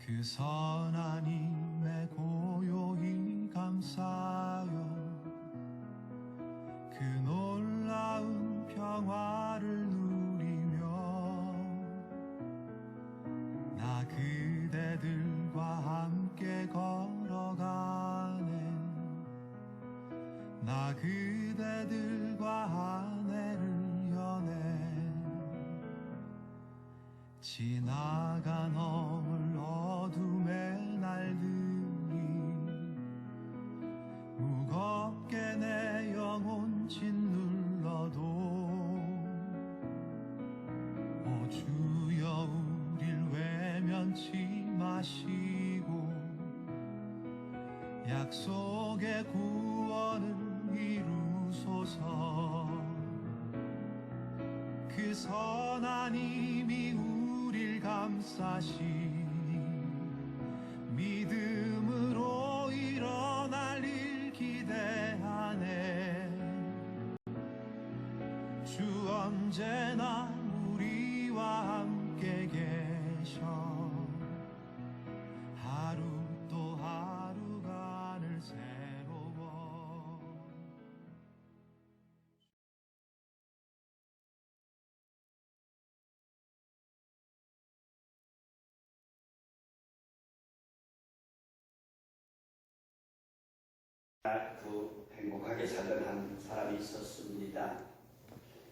그 선한 힘에 고요히 감싸요. 그 놀라운 평화를 누리며 나 그대들과 함께 걸어가네. 나 그대들과 한 해를 여네. 지나간 허물 어둠의 날들이 무겁게 내 영혼 짓눌러도 오 주여 우릴 외면치 마시고 약속의 구원을 이루소서. 그 선한 힘이 우릴 감싸시니 믿음으로 일어날 일 기대하네. 주 언제나 우리와 함께 계셔. 하루 또 하루가 늘 새로워. 행복하게 살던 한 사람이 있었습니다.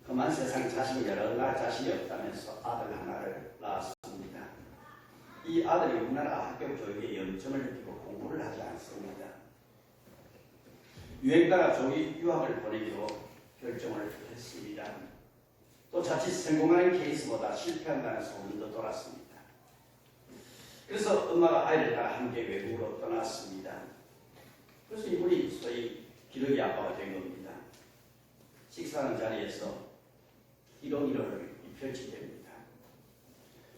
그만 세상 자식이 여러 날 자식이 없다면서 아들 하나를 낳았습니다. 이 아들이 우리나라 학교 교육에 염증을 느끼고 공부를 하지 않습니다. 유행가가 조기 유학을 보내기로 결정을 했습니다. 또 자칫 성공하는 케이스보다 실패한다는 소문도 돌았습니다. 그래서 엄마가 아이를 따라 함께 외국으로 떠났습니다. 그래서 이분이 소위 기러기 아빠가 된 겁니다. 식사하는 자리에서 기러기를 펼치됩니다.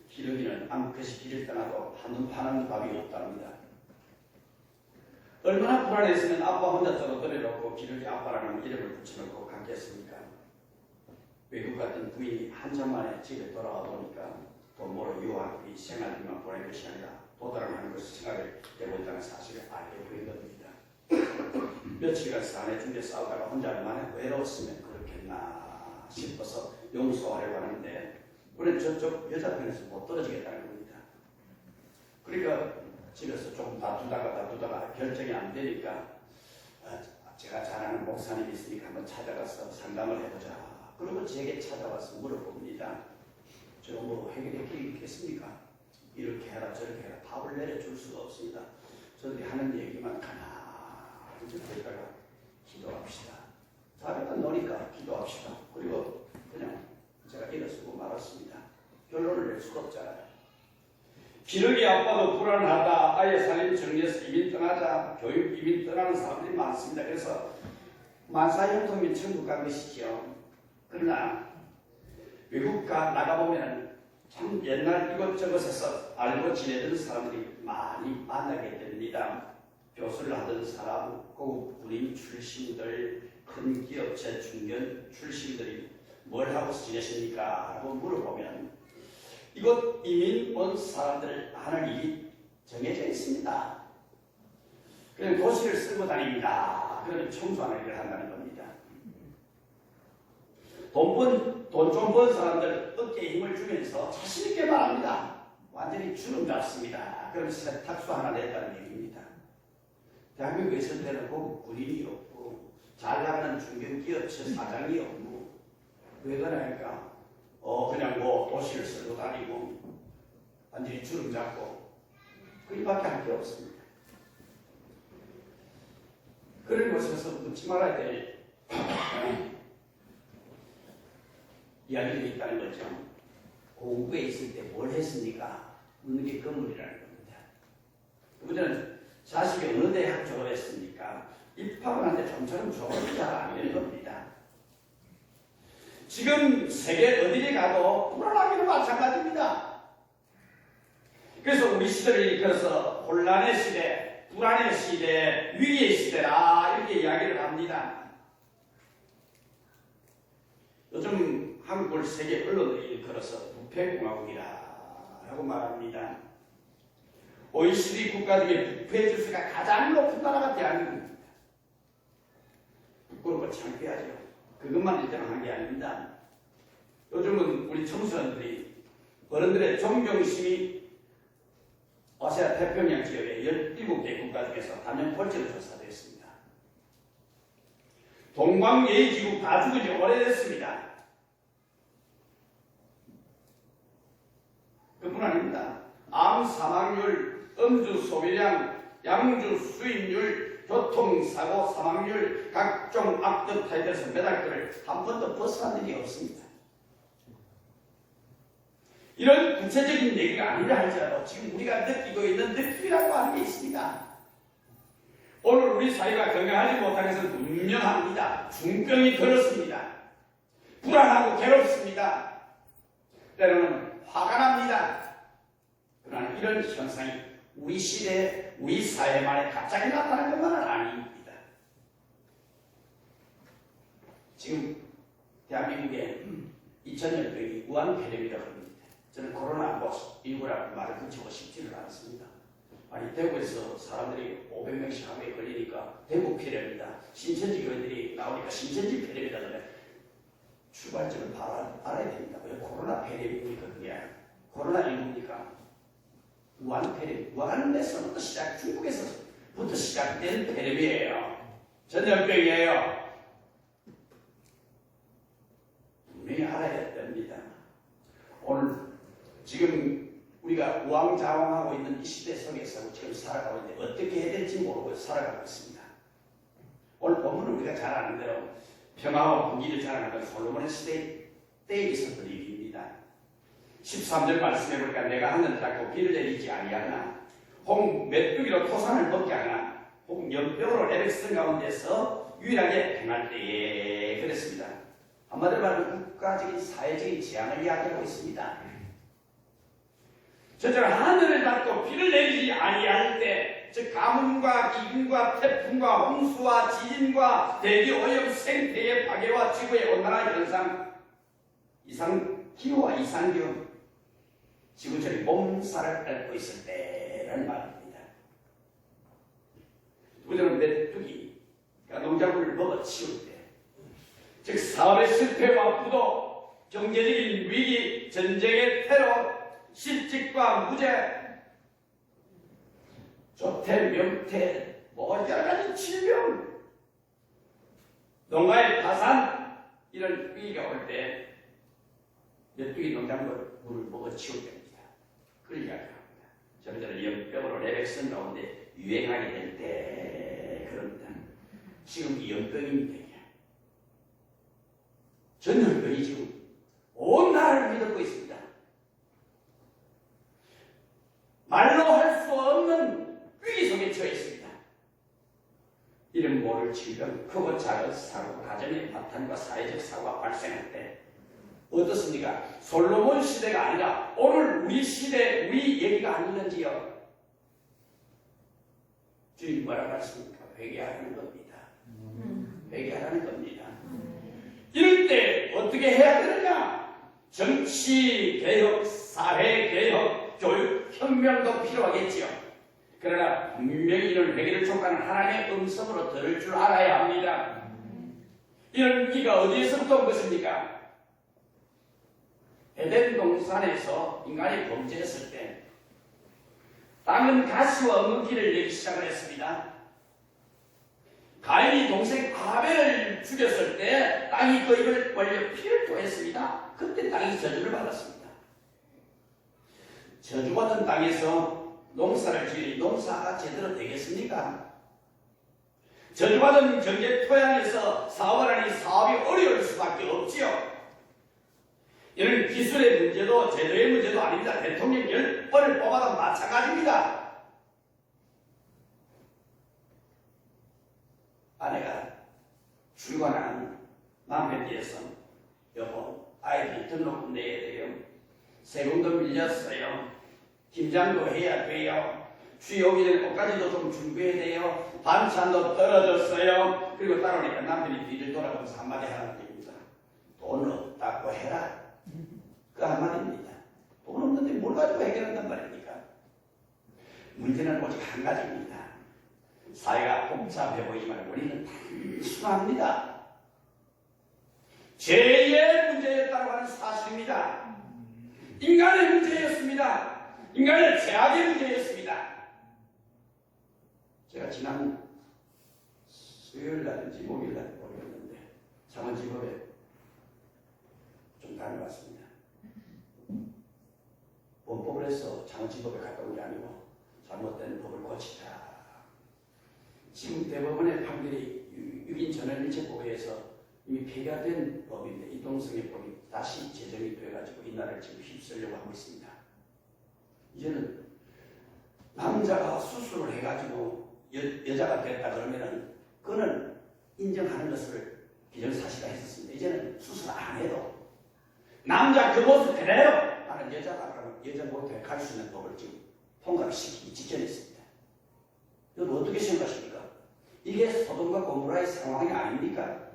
기러기는 암컷이 길을 떠나도 한눈 파는 밥이 없답니다. 얼마나 불안했으면 아빠 혼자 떨어뜨려놓고 기러기 아빠라는 이름을 붙여놓고 갔겠습니까? 외국 갔던 부인이 한참 만에 집에 돌아와 보니까 돈모로 유학비 생활비만 보낸 것이 아니라 도달을 하는 것을 생각을 되고 있다는 사실을 알게 된 겁니다. 며칠간 사내 중에 싸우다가 혼자 얼마나 외로웠으면 그렇겠나 싶어서 용서하려고 하는데 우리는 저쪽 여자 편에서 못 떨어지겠다는 겁니다. 그러니까 집에서 조금 다투다가 결정이 안 되니까 제가 잘 아는 목사님이 있으니까 한번 찾아가서 상담을 해보자. 그리고 제게 찾아와서 물어봅니다. 제가 뭐 해결할 길이 있겠습니까? 이렇게 해라 저렇게 해라 답을 내려줄 수가 없습니다. 저들이 하는 얘기만 가나 그러다가 기도합시다. 자기가 노니까 기도합시다. 그리고 그냥 제가 일어서고 말았습니다. 결론을 낼 수가 없잖아요. 기러기 아빠도 불안하다. 아예 살림 정리해서 이민 떠나자. 교육 이민 떠나는 사람들이 많습니다. 그래서 만사형통민 천국 간 것이죠. 그러나 외국 나가보면 참 옛날 이것저것에서 알고 지내던 사람들이 많이 만나게 됩니다. 교수를 하던 사람, 고급 군인 출신들, 큰 기업체 중견 출신들이 뭘 하고 지내십니까? 라고 물어보면 이곳 이민 온 사람들 하는 일이 정해져 있습니다. 그냥 도시를 쓸고 다닙니다. 그러면 청소하는 일을 한다는 겁니다. 돈 좀 번 사람들 어깨에 힘을 주면서 자신있게 말합니다. 완전히 주름 잡습니다. 그럼 세탁소 하나 냈다는 얘기입니다. 대한민국에 있을 때는 고급 군인이 없고 잘 나가는 중견기업체 사장이 없고 왜 그러니까 그냥 뭐 도시를 쓸고 다니고 완전히 주름 잡고 그리밖에 할 게 없습니다. 그런 곳에서 묻지 말아야 될 이야기들이 있다는 거죠. 공부에 있을 때 뭘 했습니까? 묻는 게 건물이라는 겁니다. 그분들은 자식이 어느 대학 졸업했습니까? 입학을 하는데 좀처럼 졸업이 잘 안 되는 겁니다. 지금 세계 어디에 가도 불안하기도 마찬가지입니다. 그래서 우리 시대를 이끌어서 혼란의 시대, 불안의 시대, 위기의 시대라 이렇게 이야기를 합니다. 요즘 한국을 세계 언론에 일컬어서 부패공화국이라고 말합니다. OECD 국가 중에 부패 지수가 가장 높은 나라가 대한민국입니다. 부끄럽고 창피하죠. 그것만 일단 한 게 아닙니다. 요즘은 우리 청소년들이 어른들의 존경심이 아시아 태평양 지역의 17개 국가 중에서 단연 꼴찌로 조사되었습니다. 동방예의지국 다 죽은 지 오래됐습니다. 그뿐 아닙니다. 암 사망률, 음주 소비량, 양주 수입률, 교통사고 사망률, 각종 악덕 타입에서 메달권을 한 번도 벗어난 일이 없습니다. 이런 구체적인 얘기가 아니라 할지라도 지금 우리가 느끼고 있는 느낌이라고 하는 게 있습니다. 오늘 우리 사회가 건강하지 못한 것은 분명합니다. 중병이 들었습니다. 불안하고 괴롭습니다. 때로는 화가 납니다. 그러나 이런 현상이 우리 시대, 우리 사회만에 갑자기 나타난 것만은 아닙니다. 지금 대한민국에 2000년병이 우한폐렴이라고 합니다. 저는 코로나19라고 말을 붙이고 싶지는 않습니다. 아니 대구에서 사람들이 500명씩 한 명에 걸리니까 대구 폐렴이다. 신천지 교회들이 나오니까 신천지 폐렴이다. 출발점을 알아야 됩니다. 왜 코로나 폐렴입니까? 그게 코로나19입니까? 우한 폐렴. 우한에서부터 중국에서부터 시작된 폐렴이에요. 전염병이에요. 분명히 알아야 됩니다. 오늘 지금 우리가 우왕좌왕하고 있는 이 시대 속에서 지금 살아가고 있는데 어떻게 해야 될지 모르고 살아가고 있습니다. 오늘 본문은 우리가 잘 아는 대로 평화와 부귀를 자랑하던 솔로몬의 시대 때에 있었던 일입니다. 13절 말씀해 보니까 내가 하늘을 닫고 비를 내리지 아니하나 혹 메뚜기로 토산을 먹게 하나 혹 연병으로 레벡스 가운데서 유일하게 행할 때에 그랬습니다. 한마디로 말하면 국가적인 사회적인 재앙을 이야기하고 있습니다. 저처럼 하늘을 닫고 비를 내리지 아니할 때, 즉 가뭄과 기근과 태풍과 홍수와 지진과 대기 오염 생태의 파괴와 지구의 온난화 현상, 기후와 이상기후, 지구촌이 몸살을 앓고 있을 때라는 말입니다. 우리는 메뚜기가 농작물을 먹어 치울 때, 즉 사업의 실패와 부도, 경제적인 위기, 전쟁의 테러, 실직과 무죄, 조태, 명태, 여러 가지 질병, 농가의 파산, 이런 위기가 올 때 메뚜기 농작물을 먹어 치울 때입니다. 그걸 이야기합니다. 저는 연병으로 레벡슨 가운데 유행하게 될 때 그럽니다. 지금 이 연병입니다. 전염병이 지금 온 나라를 휘덮고 있습니다. 말로 할 수 없는 위기 속에 처해 있습니다. 이름 모를 질병, 크고 작은 사고, 가정의 파탄과 사회적 사고가 발생할 때 어떻습니까? 솔로몬 시대가 아니라 오늘 우리 시대, 우리 얘기가 아니는지요. 주님 뭐라고 하십니까? 회개하라는 겁니다. 회개하라는 겁니다. 이럴 때 어떻게 해야 되느냐? 정치 개혁, 사회 개혁, 교육 혁명도 필요하겠지요. 그러나 분명히 이런 회개를 촉구하는 하나님의 음성으로 들을 줄 알아야 합니다. 이런 위기가 어디에서부터 온 것입니까? 에덴 동산에서 인간이 범죄했을 때 땅은 가시와 엉겅퀴를 내기 시작을 했습니다. 가인이 동생 아벨을 죽였을 때 땅이 그 입을 벌려 피를 토했습니다. 그때 땅이 저주를 받았습니다. 저주받은 땅에서 농사를 지으니 농사가 제대로 되겠습니까? 저주받은 경제 토양에서 사업을 하니 사업이 어려울 수밖에 없지요. 이런 기술의 문제도 제도의 문제도 아닙니다. 대통령 10번을 뽑아도 마찬가지입니다. 아내가 출근한 남편 뒤에서 여보, 아이들 등록금 내야 돼요. 세금도 밀렸어요. 김장도 해야 돼요. 취업이 될 것까지도 좀 준비해야 돼요. 반찬도 떨어졌어요. 그리고 따라오니까 남편이 뒤를 돌아보면서 한마디 하라는 겁니다. 돈 없다고 해라. 그 한마디입니다. 돈 없는데 뭘 가지고 해결한단 말입니까? 문제는 오직 한 가지입니다. 사회가 복잡해 보이지만 우리는 단순합니다. 죄의 문제였다고 하는 사실입니다. 인간의 문제였습니다. 인간의 죄악의 문제였습니다. 제가 지난 수요일날인지 목요일날 모르겠는데 창원지법에 좀 다녀왔습니다. 원법을 해서 창원지법에 갔다 온 게 아니고 잘못된 법을 고치자. 지금 대법원의 판결이 6인 전원일체법에서 이미 폐기된 법인데 이동성의 법이 다시 제정이 돼가지고 이 나라를 지금 휩쓸려고 하고 있습니다. 이제는 남자가 수술을 해가지고 여자가 됐다 그러면은 그는 인정하는 것을 기정사실화 했었습니다. 이제는 수술 안 해도 남자 그 모습 그대로 나는 여자다 그러면 여자 못해 갈 수 있는 법을 지금 통과시키기 직전에 있습니다. 여러분 어떻게 생각하십니까? 이게 소돔과 고모라의 상황이 아닙니까?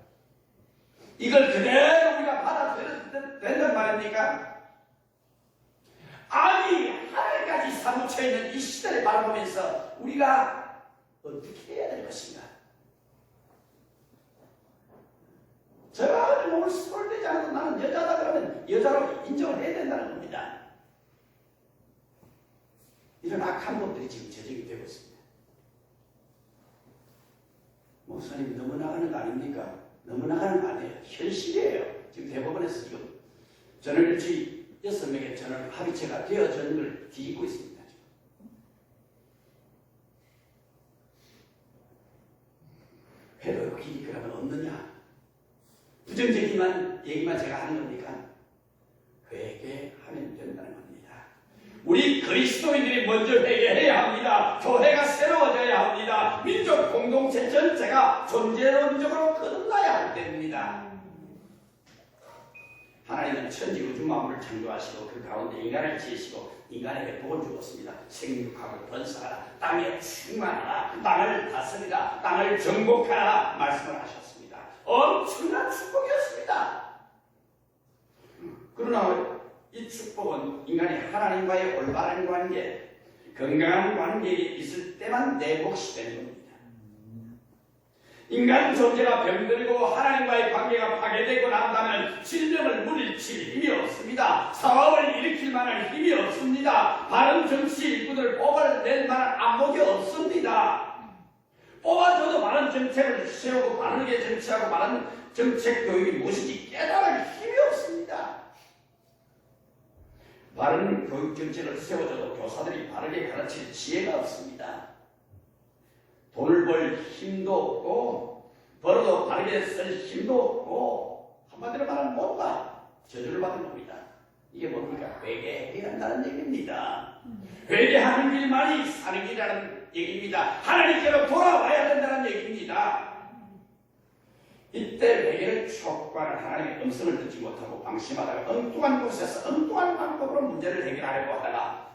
이걸 그대로 우리가 받아들여도 된단 말입니까? 아니 하늘까지 사무쳐 있는 이 시대를 바라보면서 우리가 어떻게 해야 될 것인가? 제가 몸을 수술되지 않아도 나는 여자다 그러면 여자로 인정을 해야 된다는 겁니다. 이런 악한 것들이 지금 제정이 되고 있습니다. 목사님이 너무 나가는 거 아닙니까? 너무 나가는 거 아니에요. 현실이에요. 지금 대법원에서 지금 전원일주의 6명의 전원 합의체가 되어지는 걸 뒤집고 있습니다. 회로 길이 그러면 없느냐? 부정적인 얘기만 제가 하는 겁니까? 회개하면 된다는 겁니다. 우리 그리스도인들이 먼저 회개해야 합니다. 교회가 새로워져야 합니다. 민족 공동체 전체가 존재론적으로 거듭나야 할 때입니다. 하나님은 천지 우주 만물을 창조하시고 그 가운데 인간을 지으시고 인간에게 복을 주었습니다. 생육하고 번성하라, 땅에 충만하라, 땅을 다스리라, 땅을 정복하라 말씀을 하셨습니다. 엄청난 축복이었습니다. 그러나 이 축복은 인간이 하나님과의 올바른 관계, 건강한 관계에 있을 때만 내 몫이 되는 겁니다. 인간 존재가 병들고 하나님과의 관계가 파괴되고 난다면 질병을 물리칠 힘이 없습니다. 사업을 일으킬 만한 힘이 없습니다. 바른 정치 일꾼을 뽑아낼 만한 안목이 없습니다. 뽑아줘도 바른 정책을 세우고 바르게 정치하고 바른 정책 교육이 무엇인지 깨달을 힘이 없습니다. 바른 교육 정책을 세워줘도 교사들이 바르게 가르칠 지혜가 없습니다. 돈을 벌 힘도 없고 벌어도 바르게 쓸 힘도 없고 한마디로 말하면 뭔가 저주를 받은 겁니다. 이게 뭡니까? 회개해야 한다는 얘기입니다. 회개하는 길만이 사는 길이라는 얘기입니다. 하나님께로 돌아와야 된다는 얘기입니다. 이때 회개를 촉구하는 하나님의 음성을 듣지 못하고 방심하다가 엉뚱한 곳에서 엉뚱한 방법으로 문제를 해결하려고 하다가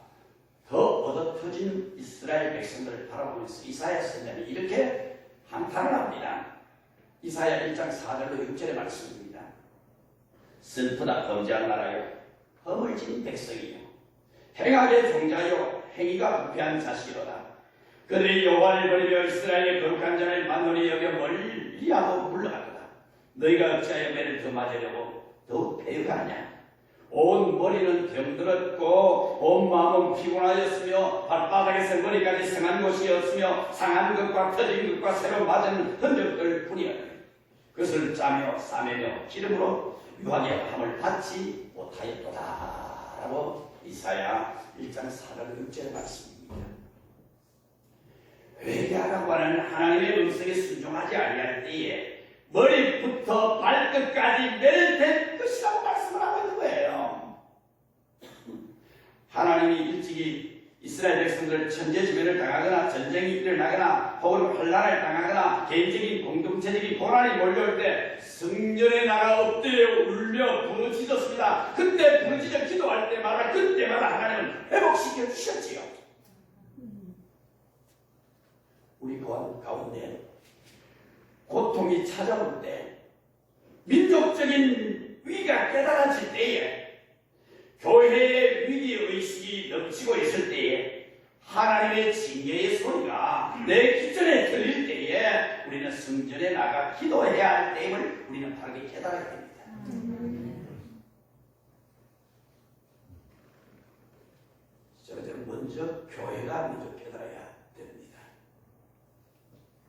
더 얻어터진 이스라엘 백성들을 바라보면서 이사야 선생님이 이렇게 한탄을 합니다. 이사야 1장 4절로 6절의 말씀입니다. 슬프다 범죄한 나라여, 허물진 백성이여, 행악의 종자여, 행위가 부패한 자식이로다. 그들이 여호와를 버리며 이스라엘의 거룩한 자를 만노리 여겨 멀리하고 물러가도다. 너희가 어찌하여 매를 더 맞으려고 더욱 배역하느냐? 온 머리는 병들었고 온 마음은 피곤하였으며 발바닥에서 머리까지 상한 곳이 없으며 상한 것과 터진 것과 새로 맞은 흔적들 뿐이었다. 그것을 짜며 싸매며 기름으로 유하게 함을 받지 못하였도다 라고 이사야 1장 4절 6절의 말씀입니다. 회개하라고 하는 하나님의 음성에 순종하지 아니할 때에 머리부터 발끝까지 멸될 것이라고 말씀을 하고 있는 거예요. 하나님이 일찍이 이스라엘 백성들 천재지변을 당하거나 전쟁이 일어나거나 혹은 환난을 당하거나 개인적인 공동체적인 고난이 몰려올 때 성전에 나가 엎드려 울며 부르짖었습니다. 그때 부르짖어 기도할 때마다 그때마다 하나님은 회복시켜 주셨지요. 우리 가운데 고통이 찾아올 때, 민족적인 위기가 깨달아질 때에, 교회의 위기의식이 넘치고 있을 때에 하나님의 징계의 소리가 내 귀전에 들릴 때에 우리는 성전에 나가 기도해야 할 때임을 우리는 바르게 깨달아야 됩니다. 저는 먼저 교회가 먼저 깨달아야 됩니다.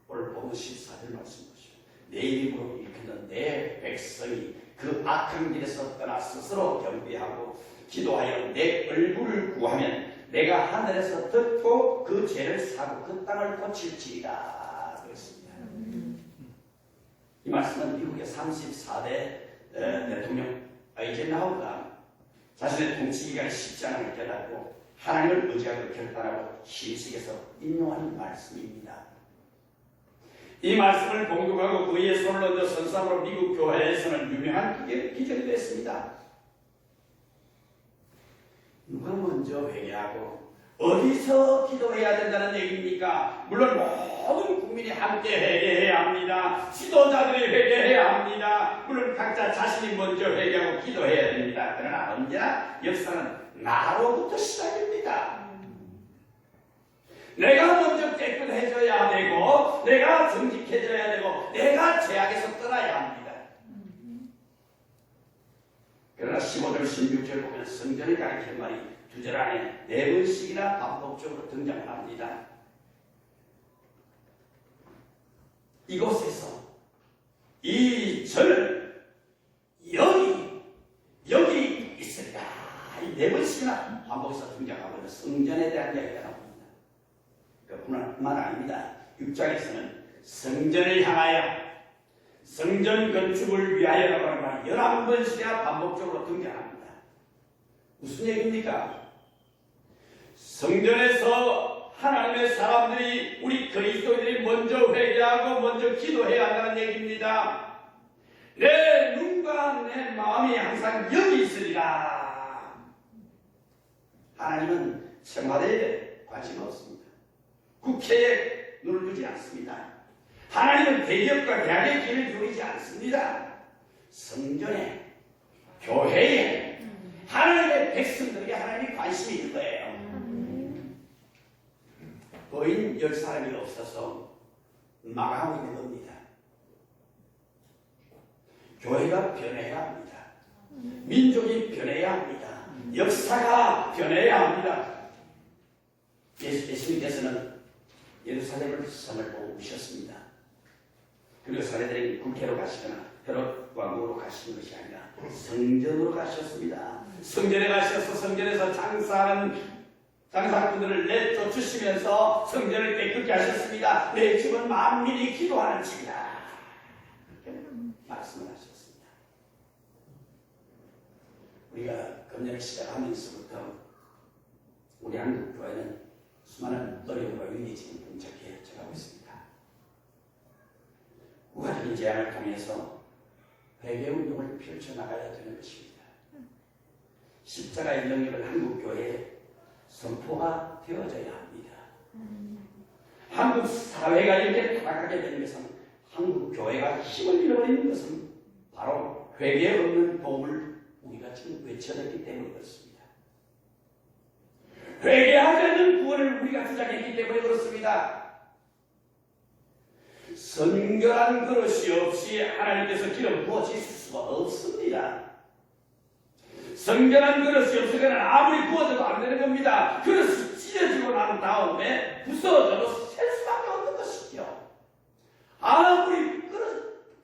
오늘 본문 14절 말씀 보시오. 내 이름으로 일컫는 내 백성이 그 악한 길에서 떠나 스스로 경배하고 기도하여 내 얼굴을 구하면 내가 하늘에서 듣고 그 죄를 사고 그 땅을 고칠지리라 그랬습니다. 이 말씀은 미국의 34대 대통령 아이젠하워가 자신의 통치 기간이 쉽지 않은 걸 깨닫고 하나님을 의지하고 결단하고 힘식에서 인용하는 말씀입니다. 이 말씀을 봉독하고 그의 손을 얹어 선삼으로 미국 교회에서는 유명한 기적이 됐습니다. 누가 먼저 회개하고 어디서 기도해야 된다는 얘기입니까? 물론 모든 국민이 함께 회개해야 합니다. 지도자들이 회개해야 합니다. 물론 각자 자신이 먼저 회개하고 기도해야 됩니다. 그러나 언제나 역사는 나로부터 시작입니다. 내가 먼저 깨끗해져야 되고 내가 정직해져야 되고 내가 죄악에서 떠나야 합니다. 그러나 15절 16절 보면 성전을 가리키는 말이 2절 안에 4번씩이나 반복적으로 등장을 합니다. 이곳에서 이 저는 여기 있으리라. 이 4번씩이나 반복해서 등장하고 있는 성전에 대한 이야기가 나옵니다. 그뿐만 아닙니다. 6장에서는 성전을 향하여 성전 건축을 위하여라고 하는 말 11번씩이나 반복적으로 등장합니다. 무슨 얘기입니까? 성전에서 하나님의 사람들이 우리 그리스도인들이 먼저 회개하고 먼저 기도해야 한다는 얘기입니다. 내 눈과 내 마음이 항상 여기 있으리라. 하나님은 청와대에 관심 없습니다. 국회에 눈을 두지 않습니다. 하나님은 대기업과 대학의 길을 기울이지 않습니다. 성전에, 교회에, 하나님의 백성들에게 하나님이 관심이 있는 거예요. 거인 10사람이 없어서 망하고 있는 겁니다. 교회가 변해야 합니다. 민족이 변해야 합니다. 역사가 변해야 합니다. 예수님께서는 예루살렘을 성을 보고 오셨습니다. 그리고 사례들이 국회로 가시거나 헤롯 왕국으로 가시는 것이 아니라 성전으로 가셨습니다. 성전에 가셔서 성전에서 장사하는 장사꾼들을 내쫓으시면서 성전을 깨끗게 하셨습니다. 내 집은 만민이 기도하는 집이다. 말씀을 하셨습니다. 우리가 금년을 시작하면서부터 우리 한국 교회는 수많은 어려움과 위기에 지금 봉착해 쳐가고 있습니다. 우화적인 제안을 통해서 회개운동을 펼쳐나가야 되는 것입니다. 십자가의 영역을 한국교회에 선포가 되어져야 합니다. 한국 사회가 이렇게 타락하게 되는 것은 한국교회가 힘을 잃어버리는 것은 바로 회개 없는 복음을 우리가 지금 외쳐냈기 때문에 그렇습니다. 회개하지 않는 구원을 우리가 주장했기 때문에 그렇습니다. 성결한 그릇이 없이 하나님께서 기름 부어주실 수가 없습니다. 성결한 그릇이 없으면 아무리 부어져도 안 되는 겁니다. 그릇이 찢어지고 난 다음에 부서져도 셀 수밖에 없는 것이죠. 아무리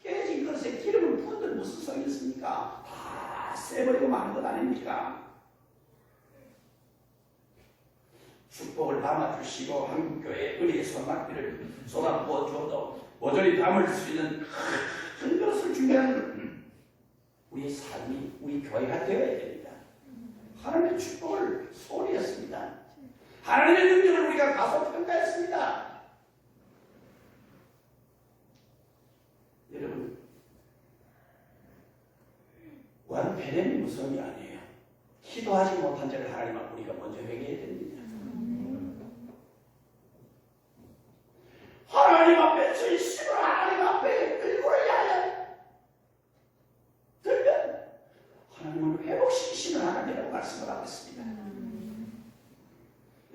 깨진 그릇에 기름을 부어도 무슨 소용이 있습니까? 다 새버리고 마는 것 아닙니까? 축복을 담아주시고 한국교회에 은혜의 선막비를 쏟아부어 주어도 모조리 담을 수 있는 큰 것을 준비하는 우리 삶이 우리 교회가 되어야 됩니다. 하나님의 축복을 소리했습니다. 하나님의 능력을 우리가 가서 평가했습니다. 여러분, 완패는 무서움이 아니에요. 기도하지 못한 자를 하나님 앞에 우리가 먼저 회개해야 됩니다. 하나님 앞에 전심을 하나님 앞에 끌고 해야 들면 하나님은 회복시키시는 하나님이라고 말씀을 하고 있습니다.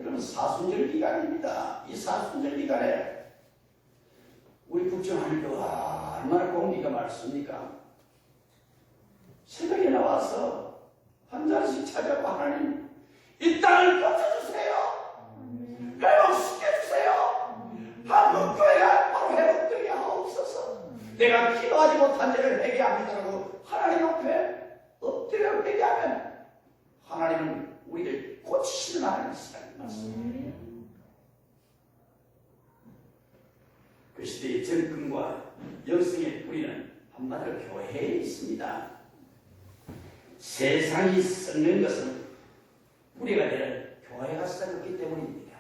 여러분 사순절 기간입니다. 이 사순절 기간에 우리 국정하니까 얼마나 공기가 맑습니까? 새벽에 나와서 한 잔씩 찾아봐. 하나님, 이 땅을 고쳐주세요. 회복시켜주세요. 한국교회가 바로 회복되게 하옵소서. 내가 기도하지 못한 죄를 회개합니다라고 하나님 앞에 엎드려 회개하면 하나님은 우리를 고치시는 하나님이시라는 말씀. 그 시대의 정권과 영성의 뿌리는 한마디로 교회에 있습니다. 세상이 썩는 것은 뿌리가 되는 교회가 썩었기 때문입니다.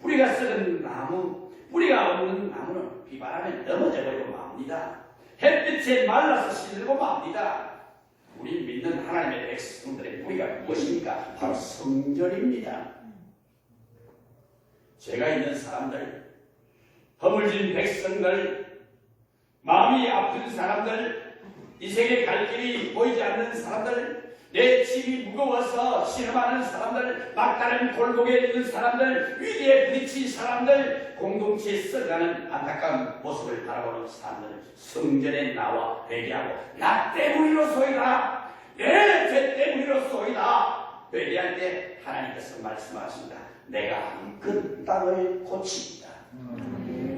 뿌리가 썩은 나무, 뿌리가 없는 나무는 비바람에 넘어져 버리고 맙니다. 햇빛에 말라서 시들고 맙니다. 우리 믿는 하나님의 백성들의 뿌리가 무엇입니까? 바로 성전입니다. 죄가 있는 사람들, 허물진 백성들, 마음이 아픈 사람들, 이 세계 갈 길이 보이지 않는 사람들, 내 짐이 무거워서 신음하는 사람들, 막다른 골목에 있는 사람들, 위기에 부딪힌 사람들, 공동체에 썩어가는 안타까운 모습을 바라보는 사람들, 성전에 나와 회개하고 나 때문이로소이다, 내 죄 때문이로소이다 회개할 때 하나님께서 말씀하십니다. 내가 그 땅을 고칩니다.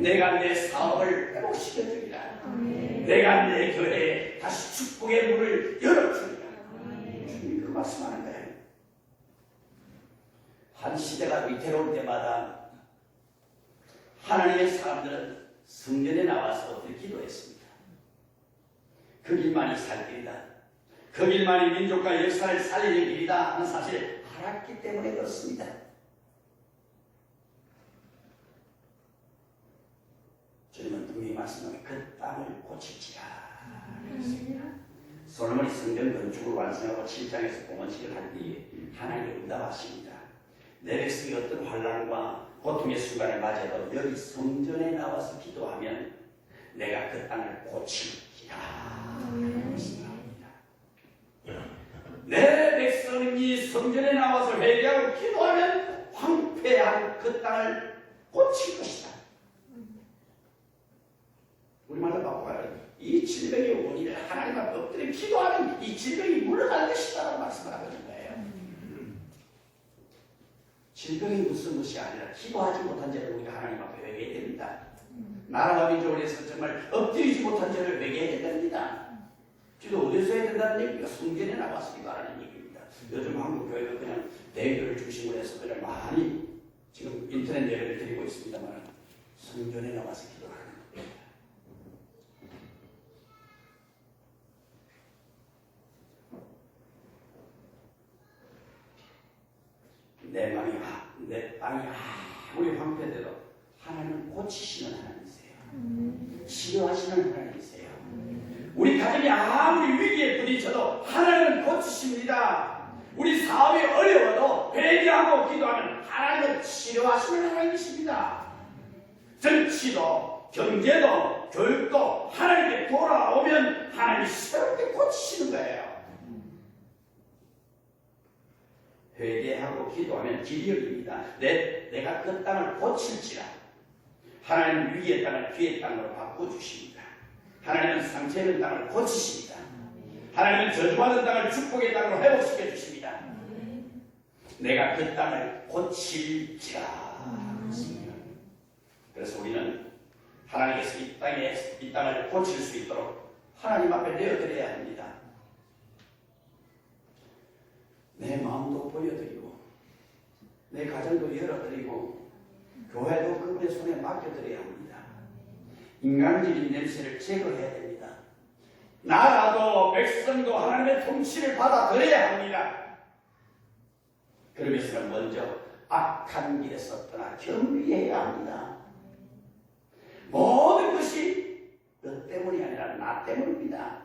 내가 내 사업을 회복시켜주리라. 내가 내 교회에 다시 축복의 문을 열어주리라. 주님이 그 말씀하는 거예요. 한 시대가 위태로울 때마다 하나님의 사람들은 성전에 나와서 어떻게 기도했습니다. 그 길만이 살 길이다. 그 길만이 민족과 역사를 살리는 길이다 하는 사실을 알았기 때문에 그렇습니다. 주님은 분명히 말씀하면 그 땅을 고칠지라. 솔로몬이 성전 건축을 완성하고 7장에서 공헌식을 할 때에 하나님이 응답하십니다. 내 백성이 어떤 환난과 고통의 순간을 맞이해도 여기 성전에 나와서 기도하면 내가 그 땅을 고칠지라. 내 백성이 성전에 나와서 회개하고 기도하면 황폐한 그 땅을 고칠 것이다. 우리말로 바꿔요. 이 질병의 원인을 하나님 앞에 엎드려 기도하면 이 질병이 물러갈 것이다라고 말씀을 하는 거예요. 질병이 무슨 것이 아니라 기도하지 못한 죄를 우리가 하나님 앞에 회개해야 됩니다. 나라와 민족을 위해서 정말 엎드리지 못한 죄를 회개해야 됩니다. 기도 어디서 해야 된다는 얘기가 성전에 나와서 기도하는 얘기입니다. 요즘 한국 교회가 그냥 대회를 중심으로 해서 그냥 많이 지금 인터넷 예배를 드리고 있습니다만 성전에 나와서 기도하는 겁니다. 내 땅이 아무리 황폐돼도 하나님은 고치시는 하나님이세요. 치료하시는 하나님이세요. 우리 가정이 아무리 위기에 부딪혀도 하나님은 고치십니다. 우리 사업이 어려워도 회개하고 기도하면 하나님은 치료하시는 하나님이십니다. 정치도 경제도 교육도 하나님께 돌아오면 하나님이 새롭게 고치시는 거예요. 회개하고 기도하면 길이 열립니다. 내가 그 땅을 고칠지라. 하나님은 위기의 땅을 기회의 땅으로 바꿔주십니다. 하나님은 상처 있는 땅을 고치십니다. 하나님은 저주받은 땅을 축복의 땅으로 회복시켜 주십니다. 내가 그 땅을 고칠지라. 그래서 우리는 하나님께서 이 땅을 고칠 수 있도록 하나님 앞에 내어드려야 합니다. 내 마음도 보여드리고 내 가정도 열어드리고 교회도 그분의 손에 맡겨드려야 합니다. 인간적인 냄새를 제거해야 됩니다. 나라도 백성도 하나님의 통치를 받아들여야 합니다. 그러면서 먼저 악한 길에서 떠나 겸비해야 합니다. 모든 것이 너 때문이 아니라 나 때문입니다.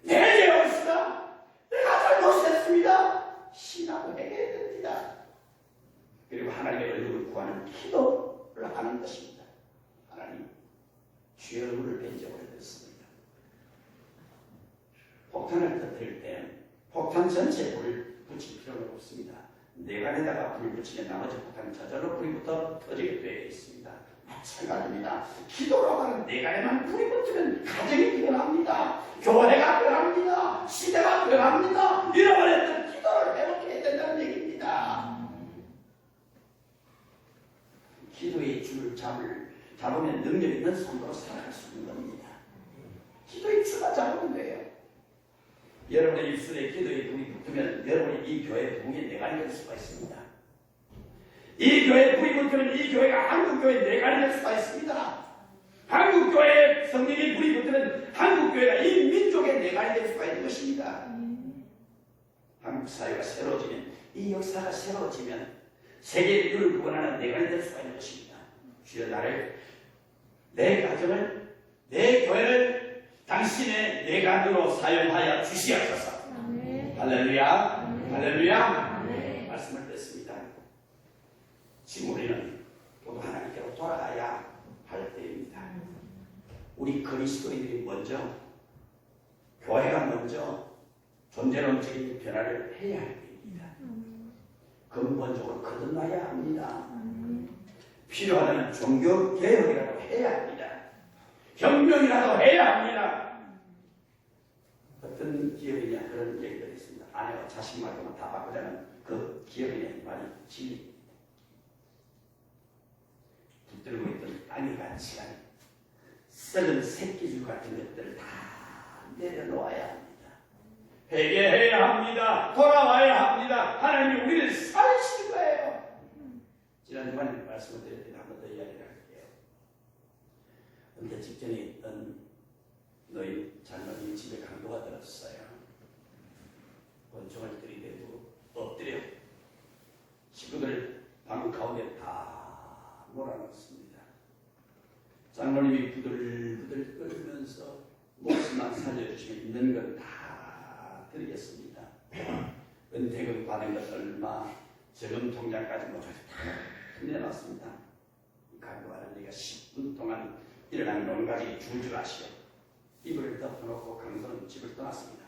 내 죄였습니다. 내가 잘못했습니다. 신하고 회개해야 됩니다. 그리고 하나님의 얼굴을 구하는 기도를 하는 것입니다. 하나님, 주의 얼굴을 뵌지 오래됐습니다. 폭탄을 터뜨릴 때 폭탄 전체에 불을 붙일 필요는 없습니다. 내관에다가 불을 붙이면 나머지 폭탄은 저절로 불이 붙어 터지게 되어 있습니다. 마찬가지입니다. 기도로 하는 내관에만 불이 붙으면 가정이 변합니다. 교회가 변합니다. 시대가 변합니다. 잃어버렸던 기도를 회복해야 된다는 얘기입니다. 기도의 줄을 잡으면 능력 있는 성도로 살아갈 수 있는 겁니다. 기도의 줄을 잡으면 돼요. 여러분의 입술에 기도의 불이 붙으면 여러분이 이 교회의 부흥의 내관이 될 수가 있습니다. 이 교회에 불이 붙으면 이 교회가 한국교회의 내관이 될 수가 있습니다. 한국교회에 성령의 불이 붙으면 한국교회가 이 민족의 내관이 될 수가 있는 것입니다. 한국 사회가 새로워지면, 이 역사가 새로워지면 세계 인류를 구원하는 내관이 될 수가 있는 것입니다. 주여 나를, 내 가정을, 내 교회를 당신의 내관으로 사용하여 주시옵소서. 할렐루야, 할렐루야. 말씀을 듣습니다. 지금 우리는 모두 하나님께로 돌아가야 할 때입니다. 우리 그리스도인들이 먼저, 교회가 먼저 존재론적인 변화를 해야 할 때입니다. 근본적으로 거듭나야 합니다. 필요하다면 종교개혁이라도 해야 합니다. 혁명이라도 해야 합니다. 어떤 기업이냐 그런 얘기가 있습니다. 아내와 자식 말고만 다 바꾸자면 그 기업이냐 말이 진리입니다. 붙들고 있던 땅이 가치가 썩은 새끼줄 같은 것들을 다 내려놓아야 합니다. 회개해야 합니다. 돌아와야 합니다. 하나님이 우리를 살리신 거예요. 지난 주간에 말씀을 드릴 때 한 번 더 이야기를 할게요. 은퇴 직전에 있던 너희 장로님 집에 강도가 들었어요. 권총을 들이대고 엎드려 식구들 방 가운데 다 몰아넣습니다. 장로님이 부들부들 떨면서 목숨만 살려주시면 있는 건 다 드리겠습니다. 은퇴금 받은 것 얼마, 저금 통장까지 모두 다 내놨습니다. 강도하는 얘가 10분 동안 일어난 논가지 줄줄 아시오. 이불을 덮어놓고 강도는 집을 떠났습니다.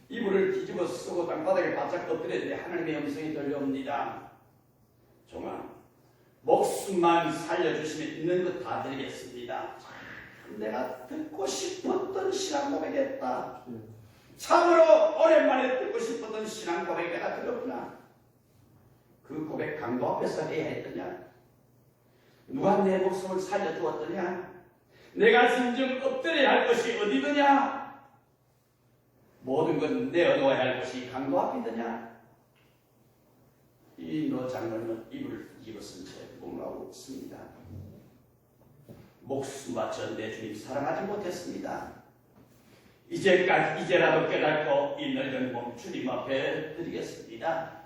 이불을 뒤집어 쓰고 땅바닥에 바짝 엎드렸는데 하나님의 음성이 들려옵니다. 종아, 목숨만 살려주시면 있는 것 다 드리겠습니다. 내가 듣고 싶었던 신앙 고백했다. 참으로 오랜만에 듣고 싶었던 신앙 고백이 내가 들었구나. 그 고백 강도 앞에서 해야 했더냐? 누가 내 목숨을 살려주었더냐? 내가 진정 엎드려야 할 것이 어디더냐? 모든 건 내어놓아야 할 것이 강도 앞이더냐? 이 노 장로님은 이불을 뒤집어쓴 채 묵묵하고 있습니다. 목숨 바쳐 내 주님 사랑하지 못했습니다. 이제라도 깨닫고 이 늙은 몸 주님 앞에 드리겠습니다.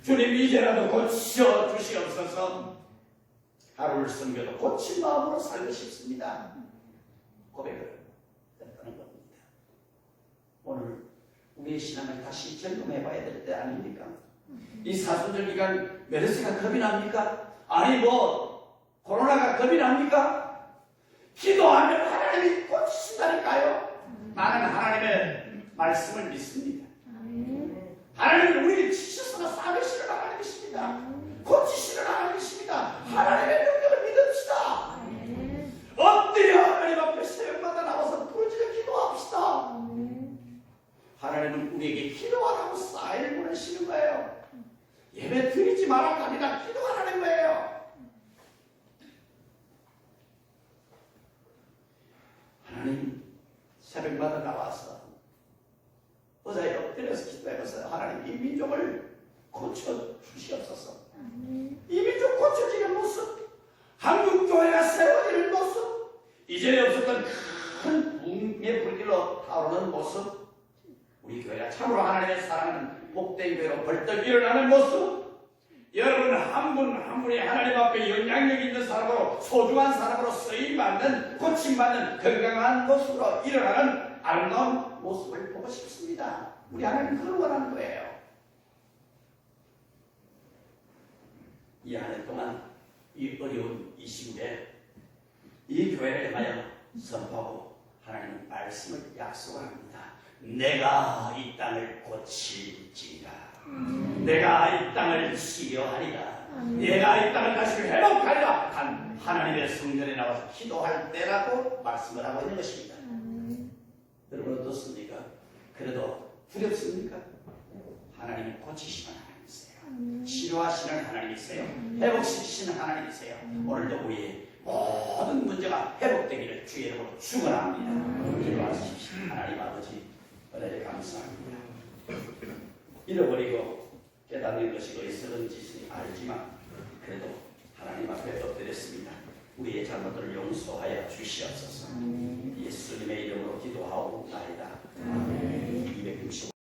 주님 이제라도 고쳐 주시옵소서. 하루를 섬겨도 고친 마음으로 살고 싶습니다. 고백을 했다는 겁니다. 오늘 우리의 신앙을 다시 점검해봐야 될 때 아닙니까? 이 사순절 기간 메르스가 겁이 납니까? 아니 코로나가 겁이 납니까? 기도하면 하나님이 고치신다니까요. 나는 하나님의 말씀을 믿습니다. 하나님은 우리를 치셔서 싸매시는 하나님이십니다. 고치시는 하나님이십니다. 하나님의 능력을 믿읍시다. 엎드려 하나님 앞에 새벽마다 나와서 부르짖어 기도합시다. 하나님은 우리에게 기도하라고 사인을 보내시는 거예요. 예배 드리지 말라고 아니라 기도하라는 거예요. 하나님 새벽마다 나와서 의자에 엎드려서 기도해봤어요. 하나님 이 민족을 고쳐주시옵소서. 이 민족 고쳐지는 모습, 한국교회가 세워지는 모습, 이전에 없었던 큰 붕의 불길로 타오르는 모습, 우리 교회가 참으로 하나님의 사랑하는 복된 교회로 벌떡 일어나는 모습, 여러분 한 분 한 분이 하나님 앞에 영향력 있는 사람으로, 소중한 사람으로 쓰임받는, 고침받는 건강한 모습으로 일어나는 아름다운 모습을 보고 싶습니다. 우리 하나님 그걸 원하는 거예요. 이 한 해 동안 이 어려운 이 시국에 이 교회를 향하여 선포하고 하나님은 말씀을 약속합니다. 내가 이 땅을 고칠지라. 내가 이 땅을 치료하리라. 내가 이 땅을 다시 회복하리라. 한 하나님의 성전에 나와서 기도할 때라고 말씀을 하고 있는 것입니다. 여러분 어떻습니까? 그래도 두렵습니까? 하나님이 고치시는 하나님이세요. 치료하시는 하나님이세요. 회복시키시는 하나님이세요. 오늘도 우리의 모든 문제가 회복되기를 주의 이름으로 축원합니다. 기도하십시오. 하나님 아버지 은혜를 감사합니다. 잃어버리고 깨닫는 것이 어리석은 짓이 알지만 그래도 하나님 앞에 엎드렸습니다. 우리의 잘못들을 용서하여 주시옵소서. 예수님의 이름으로 기도하옵나이다. 265